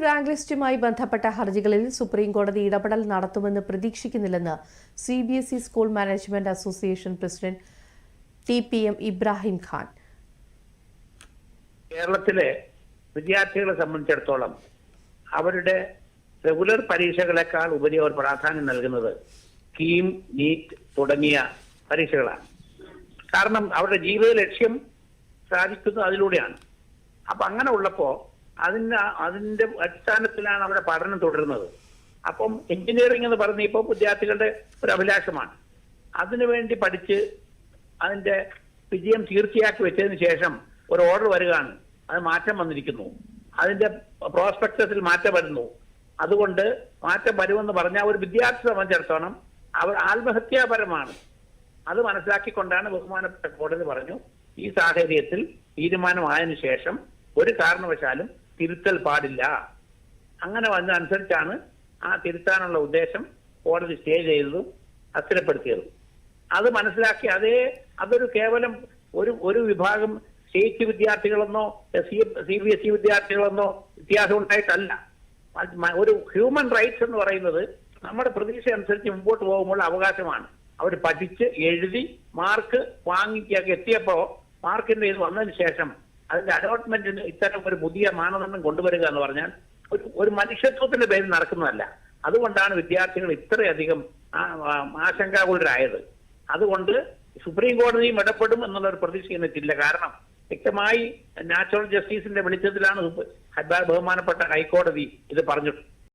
Rank ലിസ്റ്റുമായി ബന്ധപ്പെട്ട ഹർജികളിൽ supreme കോടതി ഇടപെടൽ നടത്തുമെന്ന് പ്രതീക്ഷിക്കുന്നില്ലെന്ന് CBSE school management association president TPM Ibrahim Khan. കേരളത്തിലെ വിദ്യാർത്ഥികളെ സംബന്ധിച്ചിടത്തോളം അവരുടെ റെഗുലർ പരീക്ഷകളെക്കാൾ ഉപരി അവർ പ്രാധാന്യം നൽകുന്നത് കീം, നീറ്റ് തുടങ്ങിയ പരീക്ഷകളാണ്. കാരണം അവരുടെ ജീവിത ലക്ഷ്യം സാധിക്കുന്നത് അതിലൂടെയാണ്. അപ്പൊ അങ്ങനെ ഉള്ളപ്പോ അതിന്റെ അടിസ്ഥാനത്തിലാണ് അവരുടെ പഠനം തുടരുന്നത്. അപ്പം എഞ്ചിനീയറിംഗ് എന്ന് പറഞ്ഞ ഇപ്പോൾ വിദ്യാർത്ഥികളുടെ ഒരു അഭിലാഷമാണ്. അതിനുവേണ്ടി പഠിച്ച് അതിന്റെ വിജയം തീർച്ചയാക്കി വെച്ചതിന് ശേഷം ഒരു ഓർഡർ വരികയാണ്, അത് മാറ്റം വന്നിരിക്കുന്നു, അതിന്റെ പ്രോസ്പെക്ടസിൽ മാറ്റം വരുന്നു. അതുകൊണ്ട് മാറ്റം വരുമെന്ന് പറഞ്ഞാൽ ഒരു വിദ്യാർത്ഥി സംബന്ധിച്ചിടത്തോളം അവർ ആത്മഹത്യാപരമാണ്. അത് മനസ്സിലാക്കിക്കൊണ്ടാണ് ബഹുമാനപ്പെട്ട കോടതി പറഞ്ഞു, ഈ സാഹചര്യത്തിൽ തീരുമാനമായതിനു ശേഷം ഒരു കാരണവശാലും തിരുത്തൽ പാടില്ല. അങ്ങനെ വന്നതനുസരിച്ചാണ് ആ തിരുത്താനുള്ള ഉദ്ദേശം കോടതി സ്റ്റേ ചെയ്തതും അസ്ഥിരപ്പെടുത്തിയതും. അത് മനസ്സിലാക്കി അതൊരു കേവലം ഒരു വിഭാഗം സ്റ്റേറ്റ് വിദ്യാർത്ഥികളെന്നോ CBSE വിദ്യാർത്ഥികളെന്നോ വ്യത്യാസം ഉണ്ടായിട്ടല്ല. ഒരു ഹ്യൂമൻ റൈറ്റ്സ് എന്ന് പറയുന്നത് നമ്മുടെ പ്രതീക്ഷ അനുസരിച്ച് മുമ്പോട്ട് പോകുമ്പോൾ അവകാശമാണ്. അവർ പഠിച്ച് എഴുതി മാർക്ക് വാങ്ങിക്കൊക്കെ എത്തിയപ്പോ മാർക്കിന്റെ ഇത് വന്നതിന് ശേഷം അതിന്റെ അലോട്ട്മെന്റിന് ഇത്തരം ഒരു പുതിയ മാനദണ്ഡം കൊണ്ടുവരിക എന്ന് പറഞ്ഞാൽ ഒരു മനുഷ്യത്വത്തിന്റെ പേരിൽ നടക്കുന്നതല്ല. അതുകൊണ്ടാണ് വിദ്യാർത്ഥികൾ ഇത്രയധികം ആശങ്കാകുലരായത്. അതുകൊണ്ട് സുപ്രീം കോടതിയും ഇടപെടും എന്നുള്ള ഒരു പ്രതീക്ഷ എനിക്കില്ല. കാരണം വ്യക്തമായി നാച്ചുറൽ ജസ്റ്റിസിന്റെ വെളിച്ചത്തിലാണ് ബഹുമാനപ്പെട്ട ഹൈക്കോടതി ഇത് പറഞ്ഞിട്ടുള്ളത്.